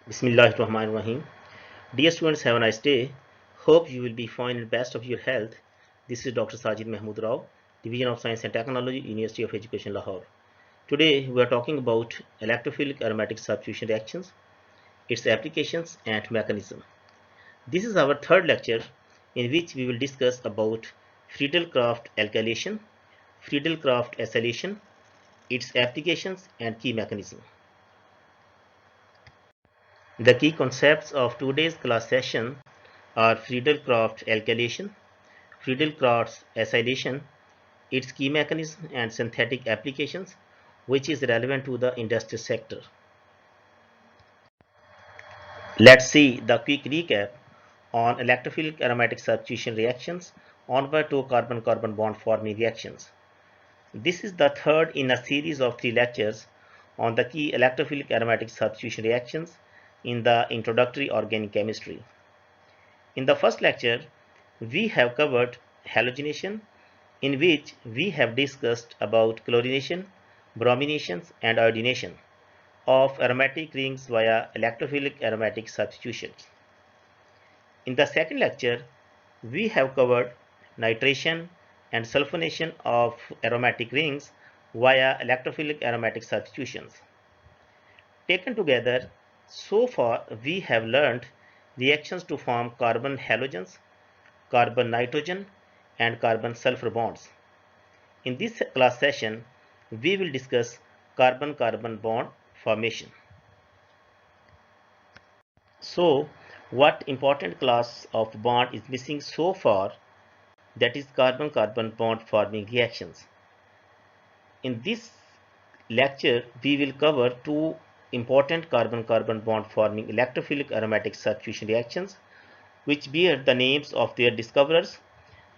Bismillahirrahmanirrahim. Dear students, have a nice day. Hope you will be fine and best of your health. This is Dr. Sajid Mahmood Rao, Division of Science and Technology, University of Education, Lahore. Today we are talking about electrophilic aromatic substitution reactions, its applications and mechanism. This is our third lecture in which we will discuss about Friedel-Crafts alkylation, Friedel-Crafts acylation, its applications and key mechanism. The key concepts of today's class session are Friedel-Crafts alkylation, Friedel-Crafts acylation, its key mechanism and synthetic applications, which is relevant to the industrial sector. Let's see the quick recap on electrophilic aromatic substitution reactions onward to carbon-carbon bond forming reactions. This is the third in a series of 3 lectures on the key electrophilic aromatic substitution reactions in the introductory organic chemistry. In the first lecture, we have covered halogenation, in which we have discussed about chlorination, brominations and iodination of aromatic rings via electrophilic aromatic substitutions. In the second lecture, we have covered nitration and sulfonation of aromatic rings via electrophilic aromatic substitutions. Taken together, so far we have learned reactions to form carbon halogens, carbon nitrogen and carbon sulfur bonds. In this class session, we will discuss carbon-carbon bond formation. So, what important class of bond is missing so far? That is carbon-carbon bond forming reactions. In this lecture, we will cover two important carbon-carbon bond forming electrophilic aromatic substitution reactions which bear the names of their discoverers,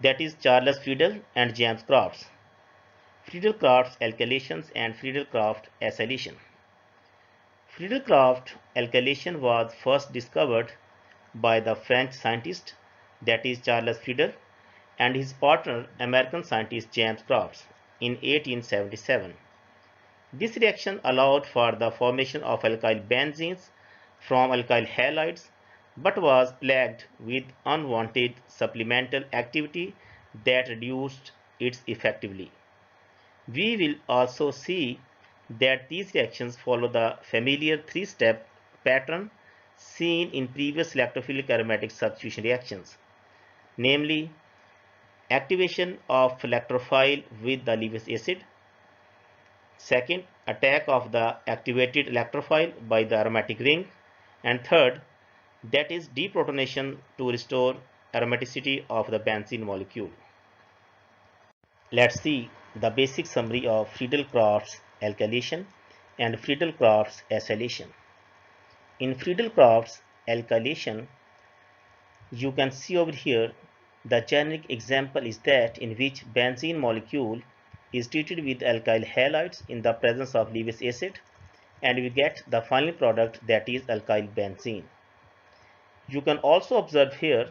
that is Charles Friedel and James Crafts. Friedel-Crafts alkylations and Friedel-Crafts acylation. Friedel-Crafts alkylation was first discovered by the French scientist, that is Charles Friedel, and his partner American scientist James Crafts in 1877. This reaction allowed for the formation of alkyl benzenes from alkyl halides but was plagued with unwanted supplemental activity that reduced its effectively. We will also see that these reactions follow the familiar three-step pattern seen in previous electrophilic aromatic substitution reactions, namely activation of electrophile with the Lewis acid, second, attack of the activated electrophile by the aromatic ring, and third, that is deprotonation to restore aromaticity of the benzene molecule. Let's see the basic summary of Friedel-Crafts alkylation and Friedel-Crafts acylation. In Friedel-Crafts alkylation, you can see over here the generic example is that in which benzene molecule is treated with alkyl halides in the presence of Lewis acid and we get the final product, that is alkyl benzene. You can also observe here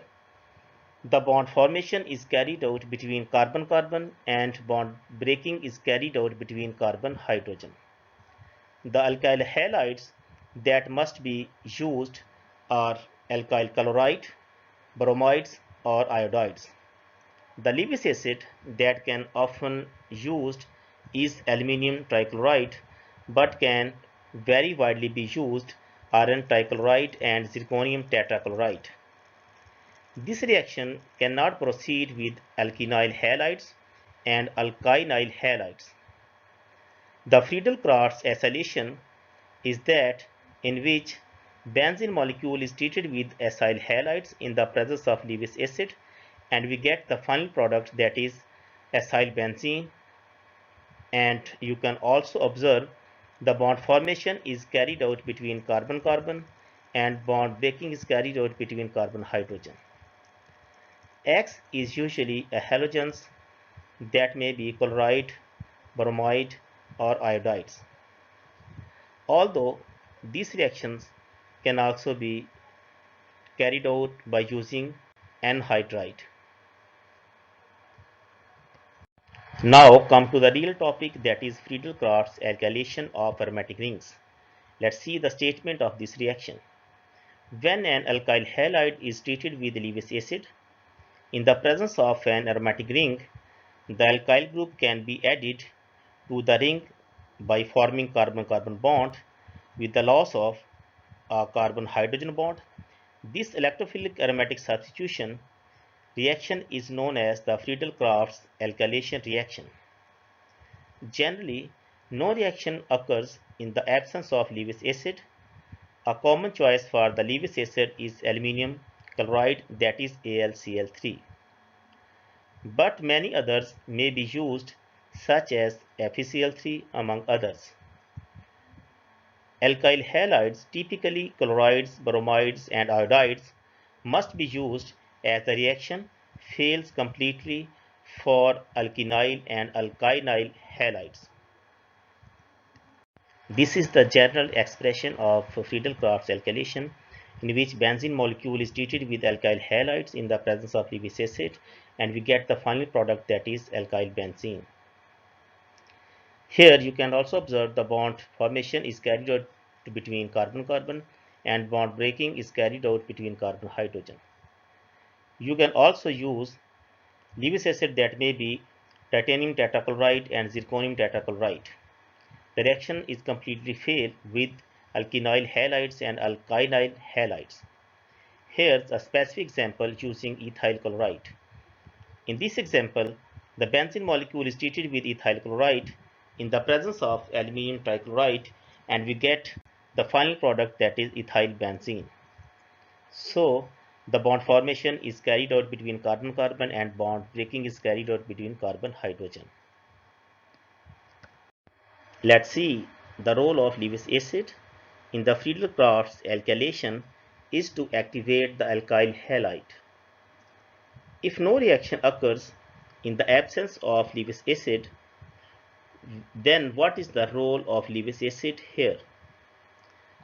the bond formation is carried out between carbon-carbon and bond breaking is carried out between carbon-hydrogen. The alkyl halides that must be used are alkyl chloride, bromides or iodides. The Lewis acid that can often used is aluminium trichloride but can very widely be used iron trichloride and zirconium tetrachloride. This reaction cannot proceed with alkynyl halides and alkynyl halides. The Friedel-Crafts acylation is that in which benzene molecule is treated with acyl halides in the presence of Lewis acid and we get the final product, that is acyl benzene, and you can also observe the bond formation is carried out between carbon-carbon and bond breaking is carried out between carbon-hydrogen. X is usually a halogens that may be chloride, bromide or iodides. Although these reactions can also be carried out by using anhydride. Now come to the real topic, that is Friedel-Crafts alkylation of aromatic rings. Let's see the statement of this reaction. When an alkyl halide is treated with Lewis acid, in the presence of an aromatic ring, the alkyl group can be added to the ring by forming carbon-carbon bond with the loss of a carbon-hydrogen bond. This electrophilic aromatic substitution reaction is known as the Friedel-Crafts alkylation reaction. Generally, no reaction occurs in the absence of Lewis acid. A common choice for the Lewis acid is aluminum chloride, that is AlCl3. But many others may be used, such as FeCl3 among others. Alkyl halides, typically chlorides, bromides and iodides, must be used as the reaction fails completely for alkynyl and alkynyl halides. This is the general expression of Friedel-Crafts alkylation, in which benzene molecule is treated with alkyl halides in the presence of Lewis acid, and we get the final product, that is alkyl benzene. Here you can also observe the bond formation is carried out between carbon-carbon and bond breaking is carried out between carbon-hydrogen. You can also use Lewis acid, that may be titanium tetrachloride and zirconium tetrachloride. The reaction is completely failed with alkynyl halides and alkynyl halides. Here's a specific example using ethyl chloride. In this example, the benzene molecule is treated with ethyl chloride in the presence of aluminum trichloride, and we get the final product, that is ethyl benzene. So the bond formation is carried out between carbon-carbon and bond breaking is carried out between carbon-hydrogen. Let's see the role of Lewis acid in the Friedel-Crafts alkylation is to activate the alkyl halide. If no reaction occurs in the absence of Lewis acid, then what is the role of Lewis acid here?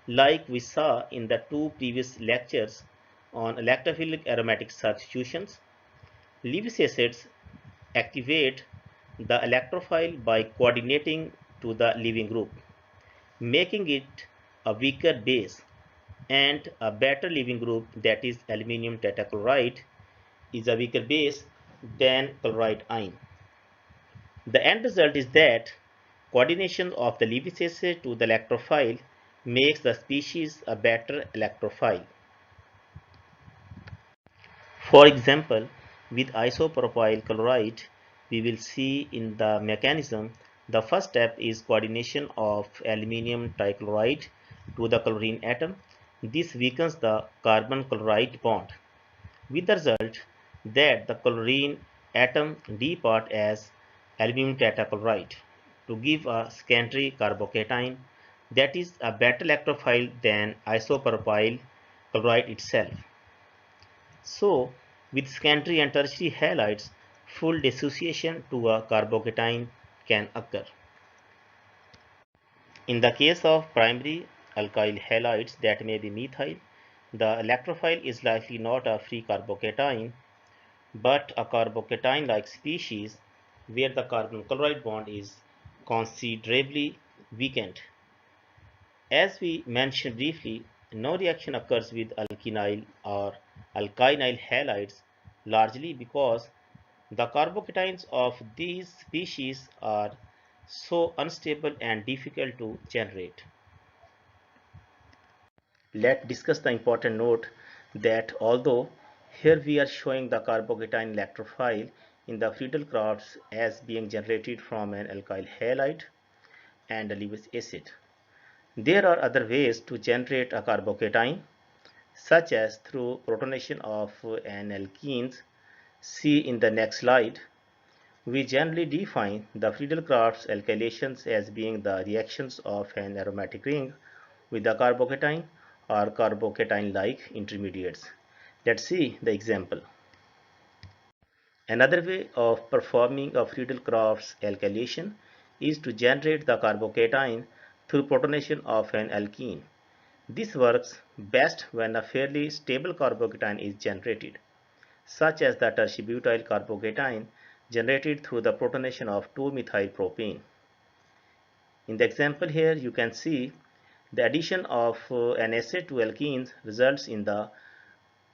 Like we saw in the two previous lectures on electrophilic aromatic substitutions, Lewis acids activate the electrophile by coordinating to the leaving group, making it a weaker base, and a better leaving group, that is aluminum tetrachloride, is a weaker base than chloride ion. The end result is that coordination of the Lewis acid to the electrophile makes the species a better electrophile. For example, with isopropyl chloride, we will see in the mechanism the first step is coordination of aluminum trichloride to the chlorine atom. This weakens the carbon chloride bond, with the result that the chlorine atom depart as aluminum tetrachloride to give a secondary carbocation, that is a better electrophile than isopropyl chloride itself. So, with secondary and tertiary halides, full dissociation to a carbocation can occur. In the case of primary alkyl halides, that may be methyl, the electrophile is likely not a free carbocation but a carbocation-like species where the carbon chloride bond is considerably weakened. As we mentioned briefly, no reaction occurs with alkynyl or alkynyl halides, largely because the carbocations of these species are so unstable and difficult to generate. Let's discuss the important note that although here we are showing the carbocation electrophile in the Friedel-Crafts as being generated from an alkyl halide and a Lewis acid, there are other ways to generate a carbocation, such as through protonation of an alkenes. See in the next slide. We generally define the Friedel-Crafts alkylations as being the reactions of an aromatic ring with a carbocation or carbocation-like intermediates. Let's see the example. Another way of performing a Friedel-Crafts alkylation is to generate the carbocation through protonation of an alkene. This works best when a fairly stable carbocation is generated, such as the tertiary-butyl carbocation generated through the protonation of 2-methylpropane. In the example here, you can see The addition of an acid to alkenes results in the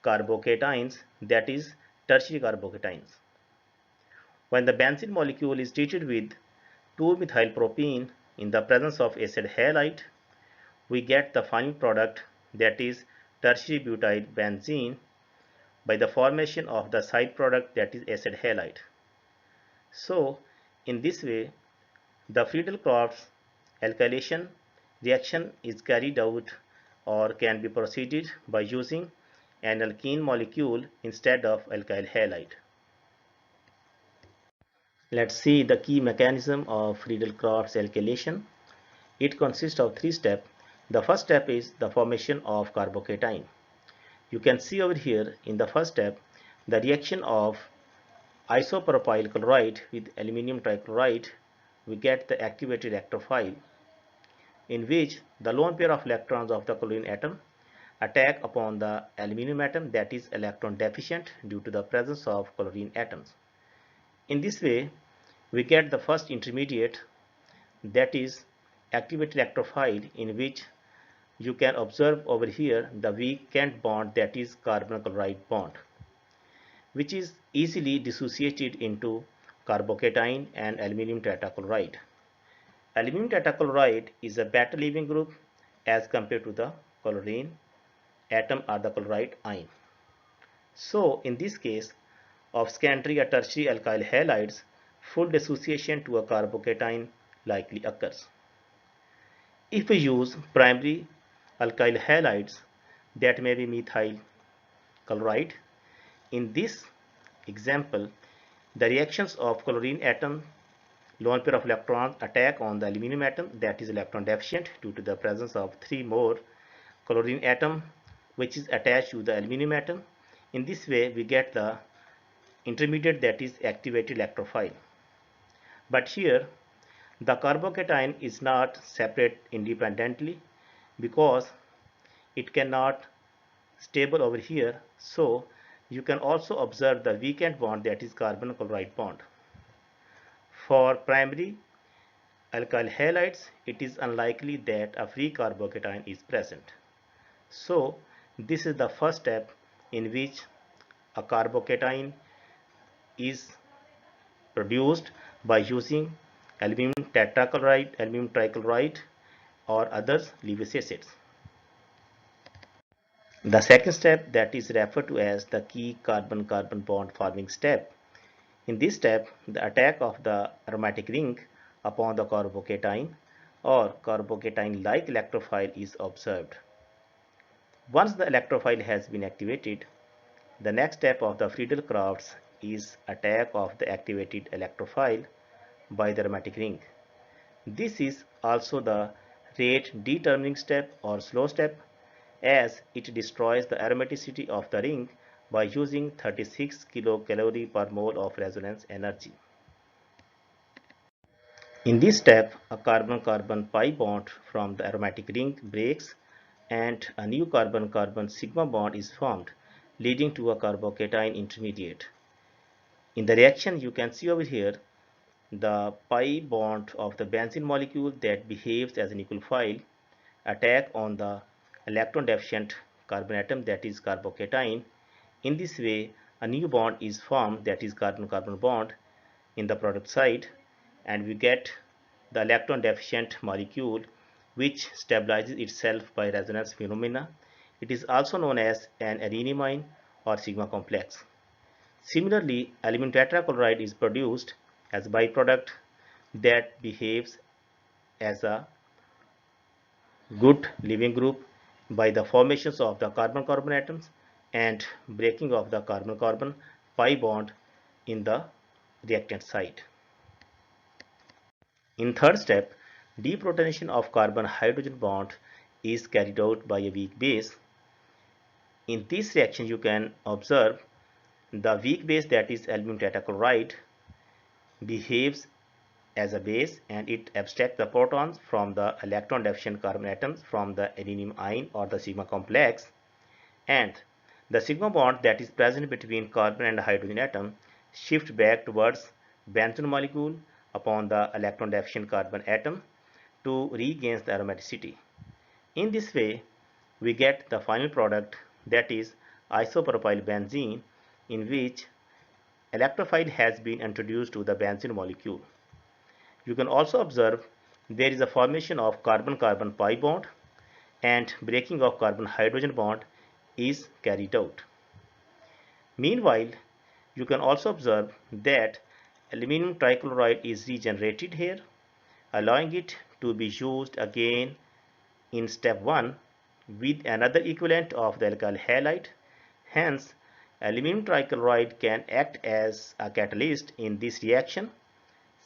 carbocations, that is tertiary carbocations. When the benzene molecule is treated with 2-methylpropene in the presence of acid halide, we get the final product, that is tertiary butyl benzene, by the formation of the side product, that is acid halide. So in this way the Friedel-Crafts alkylation reaction is carried out or can be proceeded by using an alkene molecule instead of alkyl halide. Let's see the key mechanism of Friedel-Crafts alkylation. It consists of 3 steps. The first step is the formation of carbocation. You can see over here in the first step the reaction of isopropyl chloride with aluminum trichloride. We get the activated electrophile in which the lone pair of electrons of the chlorine atom attack upon the aluminum atom that is electron deficient due to the presence of chlorine atoms. In this way, we get the first intermediate, that is activated electrophile, in which you can observe over here the weakened bond, that is carbon chloride bond, which is easily dissociated into carbocation and aluminum tetrachloride. Aluminum tetrachloride is a better leaving group as compared to the chlorine atom or the chloride ion. So in this case of secondary or tertiary alkyl halides, full dissociation to a carbocation likely occurs. If we use primary alkyl halides, that may be methyl chloride, in this example the reactions of chlorine atom lone pair of electrons attack on the aluminum atom that is electron deficient due to the presence of 3 more chlorine atom which is attached to the aluminum atom. In this way we get the intermediate, that is activated electrophile. But here the carbocation is not separate independently because it cannot stable over here. So you can also observe the weakened bond, that is carbon chloride bond. For primary alkyl halides, it is unlikely that a free carbocation is present. So this is the first step in which a carbocation is produced by using aluminum tetrachloride, aluminum trichloride or others Lewis acids. The second step, that is referred to as the key carbon-carbon bond forming step. In this step, the attack of the aromatic ring upon the carbocation or carbocation-like electrophile is observed. Once the electrophile has been activated, the next step of the Friedel-Crafts is attack of the activated electrophile by the aromatic ring. This is also the rate determining step or slow step, as it destroys the aromaticity of the ring by using 36 kilocalorie per mole of resonance energy. In this step, a carbon-carbon pi bond from the aromatic ring breaks and a new carbon-carbon sigma bond is formed, leading to a carbocation intermediate. In the reaction, you can see over here the pi bond of the benzene molecule that behaves as an nucleophile attack on the electron deficient carbon atom, that is carbocation. In this way a new bond is formed, that is carbon-carbon bond in the product side, and we get the electron deficient molecule which stabilizes itself by resonance phenomena. It is also known as an adenine or sigma complex. Similarly, aluminum tetrachloride is produced as a byproduct that behaves as a good leaving group by the formations of the carbon-carbon atoms and breaking of the carbon-carbon pi bond in the reactant site. In third step, deprotonation of carbon-hydrogen bond is carried out by a weak base. In this reaction, you can observe the weak base, that is aluminum tetrachloride, behaves as a base and it abstracts the protons from the electron deficient carbon atoms from the adenine ion or the sigma complex, and the sigma bond that is present between carbon and hydrogen atom shifts back towards benzene molecule upon the electron deficient carbon atom to regain the aromaticity. In this way, we get the final product, that is isopropyl benzene, in which electrophile has been introduced to the benzene molecule. You can also observe there is a formation of carbon-carbon pi bond and breaking of carbon-hydrogen bond is carried out. Meanwhile, you can also observe that aluminum trichloride is regenerated here, allowing it to be used again in step 1 with another equivalent of the alkyl halide. Hence, aluminum trichloride can act as a catalyst in this reaction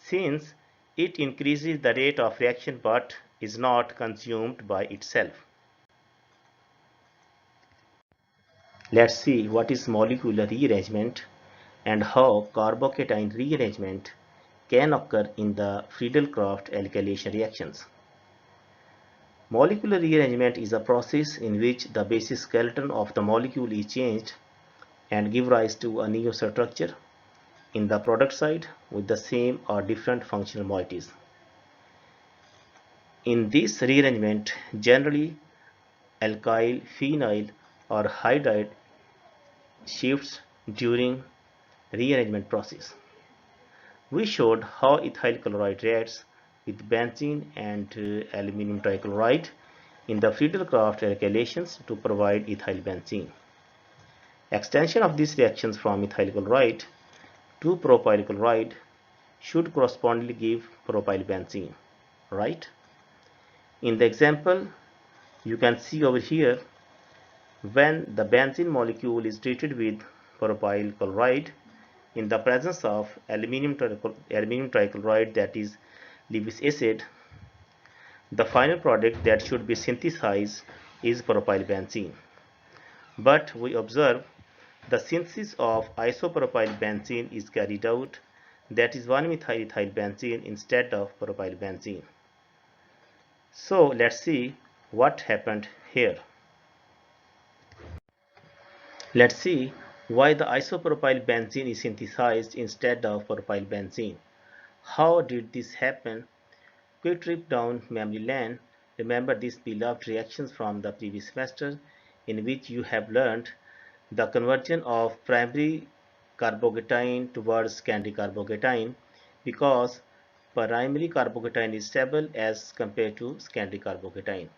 since it increases the rate of reaction but is not consumed by itself. Let's see what is molecular rearrangement and how carbocation rearrangement can occur in the Friedel-Crafts alkylation reactions. Molecular rearrangement is a process in which the basic skeleton of the molecule is changed and give rise to a new structure in the product side with the same or different functional moieties. In this rearrangement, generally alkyl, phenyl or hydride shifts during rearrangement process. We showed how ethyl chloride reacts with benzene and aluminum trichloride in the Friedel-Crafts alkylations to provide ethyl benzene. Extension of these reactions from ethyl chloride to propyl chloride should correspondingly give propyl benzene, right? In the example, you can see over here, when the benzene molecule is treated with propyl chloride in the presence of aluminum trichloride, that is Lewis acid, the final product that should be synthesized is propyl benzene. But we observe the synthesis of isopropyl benzene is carried out, that is 1-methyl-ethyl benzene instead of propyl benzene. So let's see what happened here. Let's see why the isopropyl benzene is synthesized instead of propyl benzene. How did this happen? Quick trip down memory lane. Remember these beloved reactions from the previous semester in which you have learned the conversion of primary carbocation towards secondary carbocation because primary carbocation is stable as compared to secondary carbocation.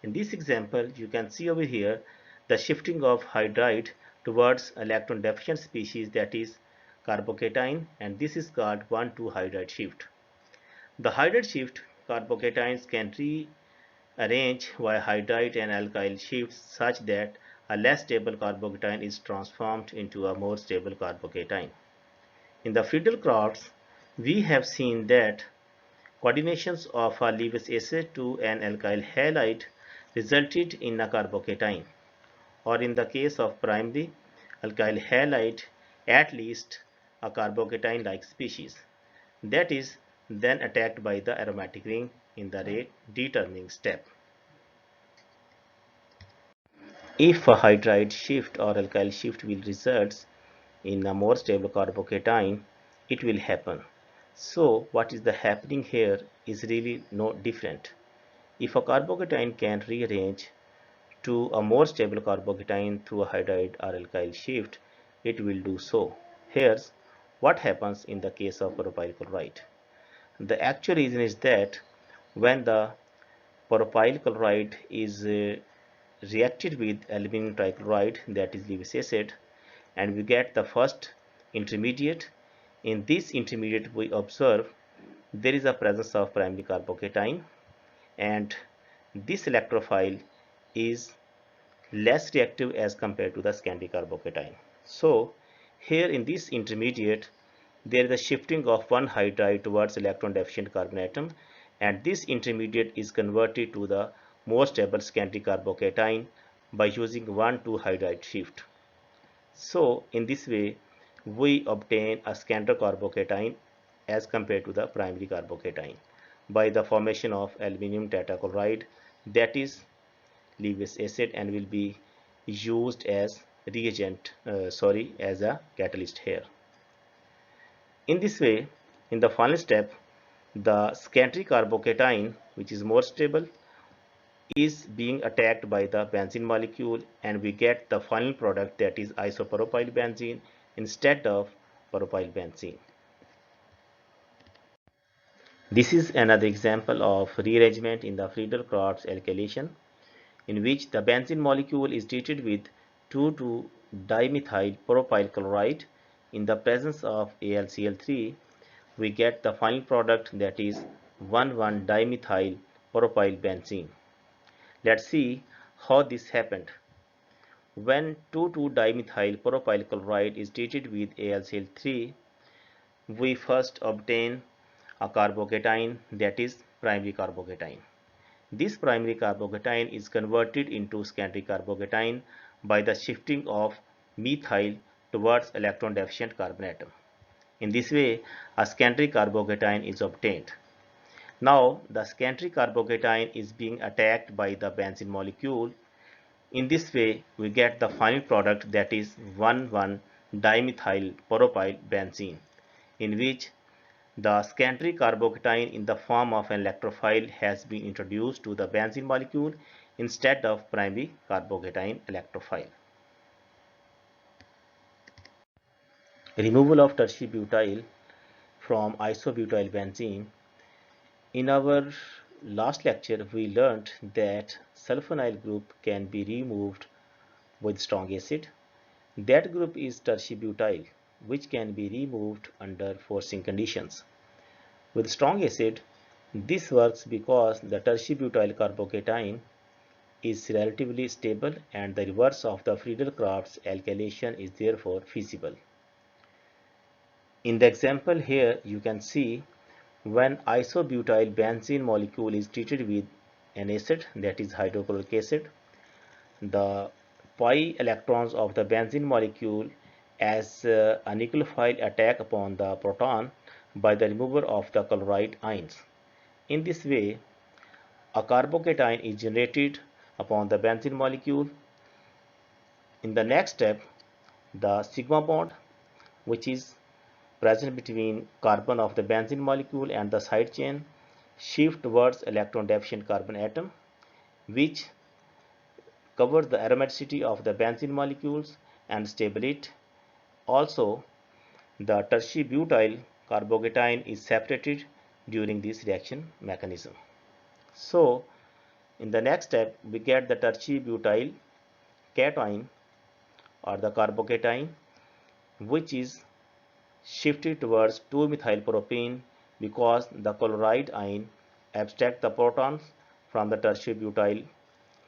In this example, you can see over here the shifting of hydride towards electron deficient species, that is carbocation, and this is called 1,2 hydride shift. The hydride shift carbocations can rearrange via hydride and alkyl shifts such that a less stable carbocation is transformed into a more stable carbocation. In the Friedel-Crafts, we have seen that coordinations of a Lewis acid to an alkyl halide resulted in a carbocation, or in the case of primary alkyl halide, at least a carbocation-like species, that is then attacked by the aromatic ring in the rate determining step. If a hydride shift or alkyl shift will result in a more stable carbocation, it will happen. So what is the happening here is really no different. If a carbocation can rearrange to a more stable carbocation through a hydride or alkyl shift, it will do so. Here's what happens in the case of propyl chloride. The actual reason is that when the propyl chloride is reacted with aluminum trichloride, that is Lewis acid, and we get the first intermediate. In this intermediate we observe there is a presence of primary carbocation, and this electrophile is less reactive as compared to the secondary carbocation. So here in this intermediate there is a shifting of one hydride towards electron deficient carbon atom, and this intermediate is converted to the more stable secondary carbocation by using 1,2 hydride shift. So in this way we obtain a secondary carbocation as compared to the primary carbocation by the formation of aluminum tetrachloride, that is Lewis acid, and will be used as reagent as a catalyst here. In this way, in the final step, the secondary carbocation, which is more stable, is being attacked by the benzene molecule, and we get the final product, that is isopropyl benzene instead of propyl benzene. This is another example of rearrangement in the Friedel-Crafts alkylation, in which the benzene molecule is treated with 2,2-dimethyl propyl chloride. In the presence of AlCl3, we get the final product, that is 1,1-dimethyl propyl benzene. Let's see how this happened. When 2,2-dimethyl propyl chloride is treated with AlCl3, we first obtain a carbocation, that is primary carbocation. This primary carbocation is converted into secondary carbocation by the shifting of methyl towards electron deficient carbon atom. In this way, a secondary carbocation is obtained. Now, the secondary carbocation is being attacked by the benzene molecule. In this way, we get the final product, that is 1,1-dimethyl propyl benzene, in which the secondary carbocation in the form of an electrophile has been introduced to the benzene molecule instead of primary carbocation electrophile. Removal of tertiary butyl from isobutyl benzene. In our last lecture, we learned that sulfonyl group can be removed with strong acid. That group is tertiary butyl, which can be removed under forcing conditions. With strong acid, this works because the tertiary butyl carbocation is relatively stable and the reverse of the Friedel-Crafts alkylation is therefore feasible. In the example here, you can see when isobutyl benzene molecule is treated with an acid, that is hydrochloric acid, the pi electrons of the benzene molecule as a nucleophile attack upon the proton by the removal of the chloride ions. In this way, a carbocation is generated upon the benzene molecule. In the next step, the sigma bond, which is present between carbon of the benzene molecule and the side chain, shift towards electron deficient carbon atom, which covers the aromaticity of the benzene molecules and stable it. Also, the tertiary butyl carbocation is separated during this reaction mechanism. So, in the next step, we get the tertiary butyl cation or the carbocation, which is shifted towards 2-methylpropene because the chloride ion abstract the protons from the tertiary butyl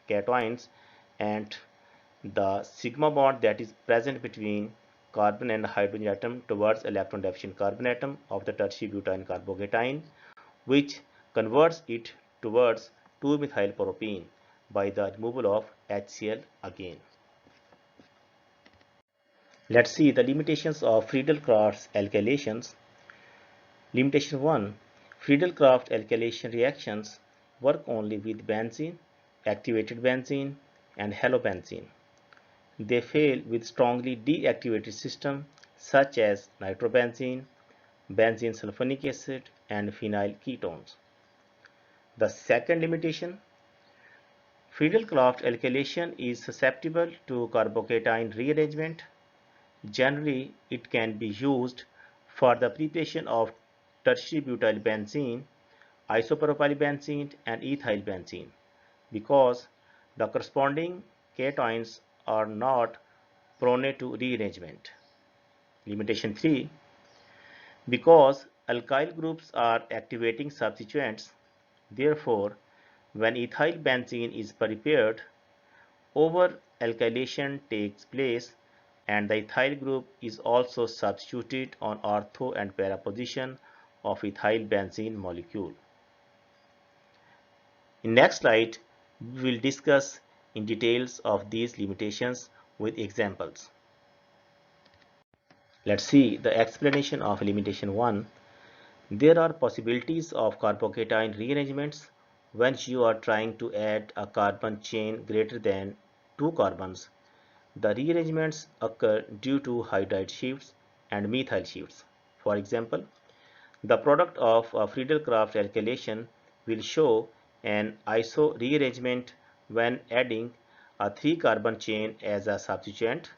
cations, and the sigma bond that is present between carbon and hydrogen atom towards electron deficient carbon atom of the tertiary butyl carbocation, which converts it towards 2-methylpropene by the removal of HCl again. Let's see the limitations of Friedel-Crafts alkylations. Limitation 1. Friedel-Crafts alkylation reactions work only with benzene, activated benzene, and halobenzene. They fail with strongly deactivated systems such as nitrobenzene, benzene sulfonic acid, and phenyl ketones. The second limitation, Friedel-Crafts alkylation is susceptible to carbocation rearrangement. Generally, it can be used for the preparation of tertiary butyl benzene, isopropyl benzene, and ethyl benzene because the corresponding cations are not prone to rearrangement. Limitation 3. Because alkyl groups are activating substituents, therefore, when ethyl benzene is prepared, over-alkylation takes place and the ethyl group is also substituted on ortho and para position of ethyl benzene molecule. In next slide, we will discuss in details of these limitations with examples. Let's see the explanation of limitation 1. There are possibilities of carbocation rearrangements when you are trying to add a carbon chain greater than 2 carbons. The rearrangements occur due to hydride shifts and methyl shifts. For example, the product of a Friedel-Crafts alkylation will show and iso rearrangement when adding a 3-carbon chain as a substituent.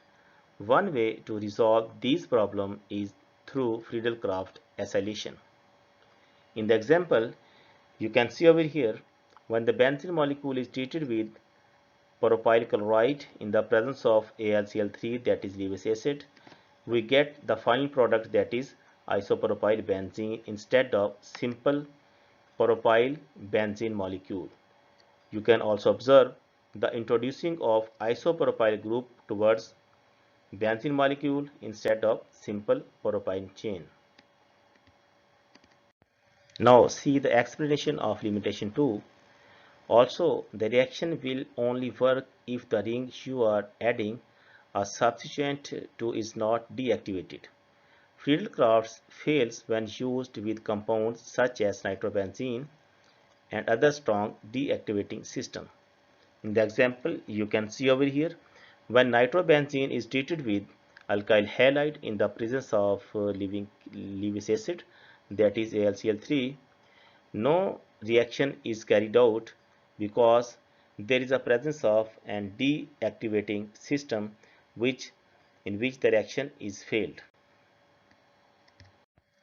One way to resolve these problems is through Friedel-Crafts acylation. In the example, you can see over here, when the benzene molecule is treated with propyl chloride in the presence of AlCl3, that is Lewis acid, we get the final product, that is isopropyl benzene instead of simple propyl benzene molecule. You can also observe the introducing of isopropyl group towards benzene molecule instead of simple propyl chain. Now see the explanation of limitation 2. Also, the reaction will only work if the ring you are adding a substituent to is not deactivated. Friedel-Crafts fails when used with compounds such as nitrobenzene and other strong deactivating systems. In the example, you can see over here, when nitrobenzene is treated with alkyl halide in the presence of Lewis acid, that is AlCl3, no reaction is carried out because there is a presence of an deactivating system in which the reaction is failed.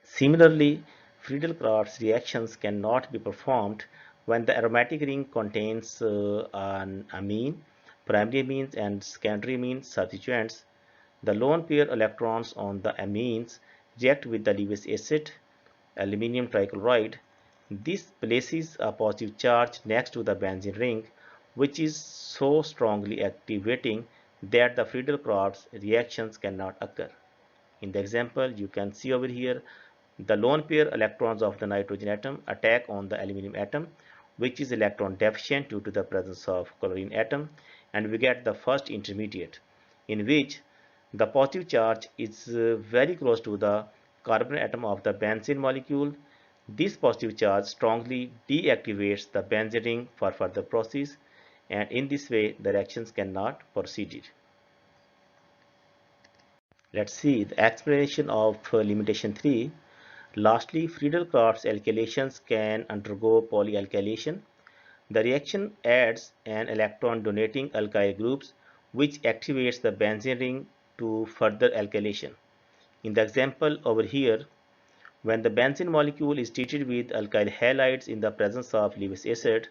Similarly, Friedel-Crafts reactions cannot be performed when the aromatic ring contains an amine, primary amines and secondary amine substituents. The lone pair electrons on the amines react with the Lewis acid, aluminium trichloride. This places a positive charge next to the benzene ring, which is so strongly activating that the Friedel-Crafts reactions cannot occur. In the example, you can see over here, the lone pair electrons of the nitrogen atom attack on the aluminum atom, which is electron deficient due to the presence of chlorine atom, and we get the first intermediate, in which the positive charge is very close to the carbon atom of the benzene molecule. This positive charge strongly deactivates the benzene ring for further process, and in this way the reactions cannot proceed. Let's see the explanation of limitation 3. Lastly, Friedel-Crafts alkylations can undergo polyalkylation. The reaction adds an electron donating alkyl groups, which activates the benzene ring to further alkylation. In the example over here, when the benzene molecule is treated with alkyl halides in the presence of Lewis acid,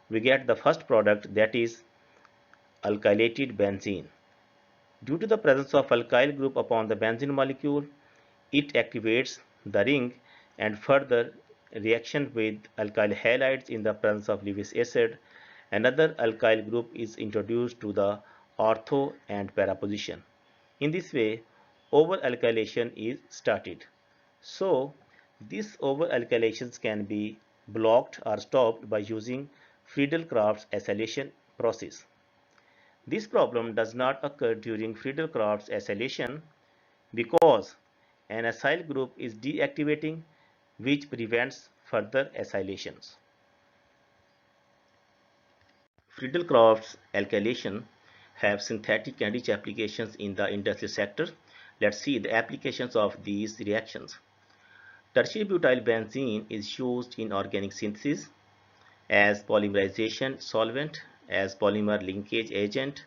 we get the first product, that is alkylated benzene. Due to the presence of alkyl group upon the benzene molecule, it activates the ring, and further reaction with alkyl halides in the presence of Lewis acid, another alkyl group is introduced to the ortho and para position. In this way, over-alkylation is started. So, these over-alkylations can be blocked or stopped by using Friedel-Crafts acylation process. This problem does not occur during Friedel-Crafts acylation because an acyl group is deactivating, which prevents further acylations. Friedel-Crafts alkylation have synthetic and rich applications in the industrial sector. Let's see the applications of these reactions. Tertiary butyl benzene is used in organic synthesis as polymerization solvent, as polymer linkage agent.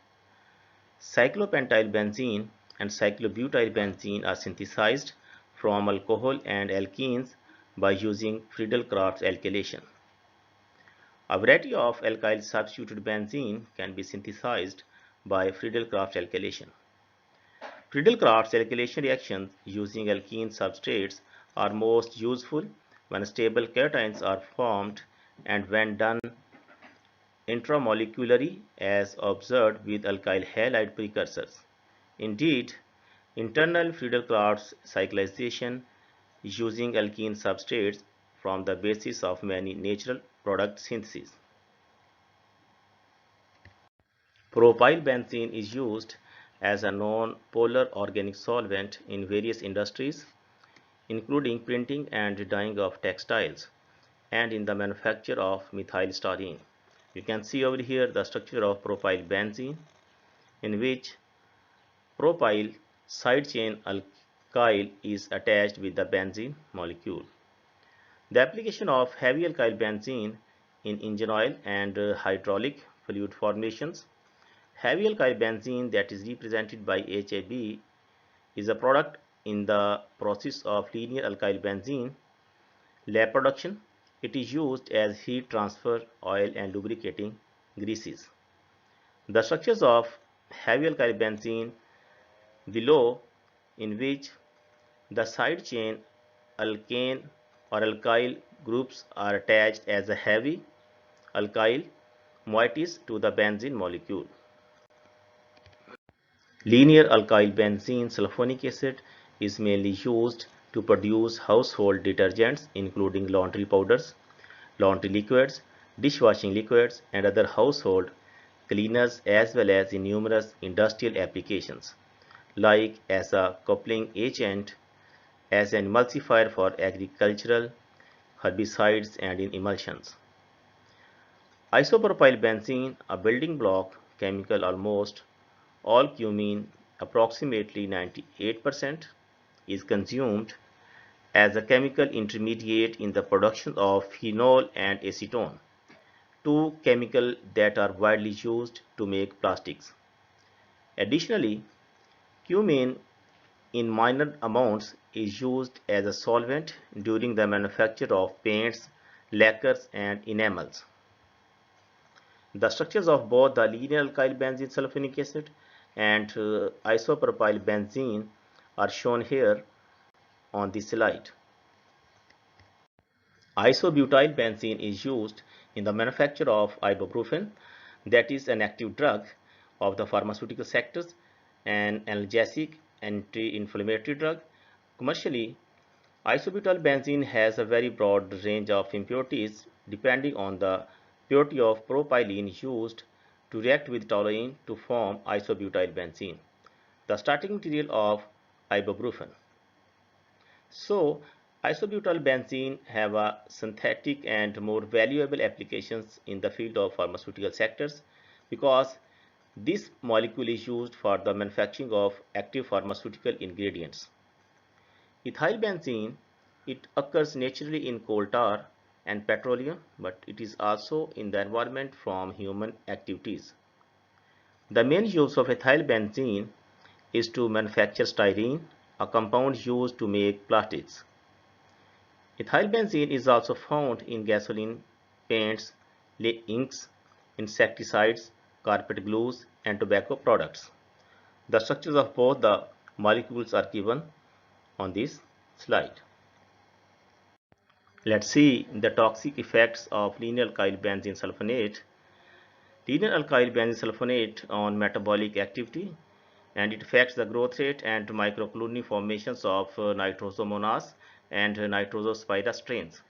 Cyclopentyl benzene and cyclobutyl benzene are synthesized from alcohol and alkenes by using Friedel-Crafts alkylation. A variety of alkyl substituted benzene can be synthesized by Friedel-Crafts alkylation. Friedel-Crafts alkylation reactions using alkene substrates are most useful when stable cations are formed and when done intramolecularly as observed with alkyl halide precursors. Indeed, internal Friedel-Crafts cyclization using alkene substrates form the basis of many natural product syntheses. Propylbenzene is used as a non-polar organic solvent in various industries, including printing and dyeing of textiles, and in the manufacture of methylstyrene. You can see over here the structure of propylbenzene, in which propyl side chain alkyl is attached with the benzene molecule. The application of heavy alkyl benzene in engine oil and hydraulic fluid formations. Heavy alkyl benzene, that is represented by HAB, is a product in the process of linear alkyl benzene lab production. It is used as heat transfer oil and lubricating greases. The structures of heavy alkyl benzene below, in which the side chain alkane or alkyl groups are attached as a heavy alkyl moieties to the benzene molecule. Linear alkyl benzene sulfonic acid is mainly used to produce household detergents including laundry powders, laundry liquids, dishwashing liquids, and other household cleaners, as well as in numerous industrial applications like as a coupling agent, as an emulsifier for agricultural herbicides, and in emulsions. Isopropyl benzene, a building block chemical, almost all cumene, approximately 98%, is consumed as a chemical intermediate in the production of phenol and acetone, two chemicals that are widely used to make plastics. Additionally, cumene in minor amounts is used as a solvent during the manufacture of paints, lacquers, and enamels. The structures of both the linear alkyl benzene sulfonic acid and isopropyl benzene are shown here on this slide. Isobutyl benzene is used in the manufacture of ibuprofen, that is an active drug of the pharmaceutical sectors, an analgesic anti-inflammatory drug. Commercially, isobutyl benzene has a very broad range of impurities depending on the purity of propylene used to react with toluene to form isobutyl benzene, the starting material of ibuprofen. So, isobutyl benzene have a synthetic and more valuable applications in the field of pharmaceutical sectors because this molecule is used for the manufacturing of active pharmaceutical ingredients. Ethyl benzene, it occurs naturally in coal tar and petroleum, but it is also in the environment from human activities. The main use of ethyl benzene is to manufacture styrene, a compound used to make plastics. Ethyl benzene is also found in gasoline, paints, inks, insecticides, carpet glues, and tobacco products. The structures of both the molecules are given on this slide. Let's see the toxic effects of linear alkyl benzene sulfonate. Linear alkyl benzene sulfonate on metabolic activity, and it affects the growth rate and microcolony formations of nitrosomonas and nitrosospira strains.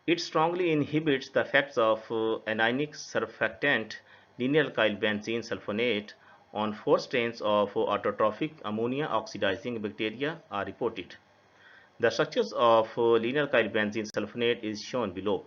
It strongly inhibits the effects of anionic surfactant linear alkyl benzene sulfonate on 4 strains of autotrophic ammonia oxidizing bacteria are reported. The structures of linear alkyl benzene sulfonate is shown below.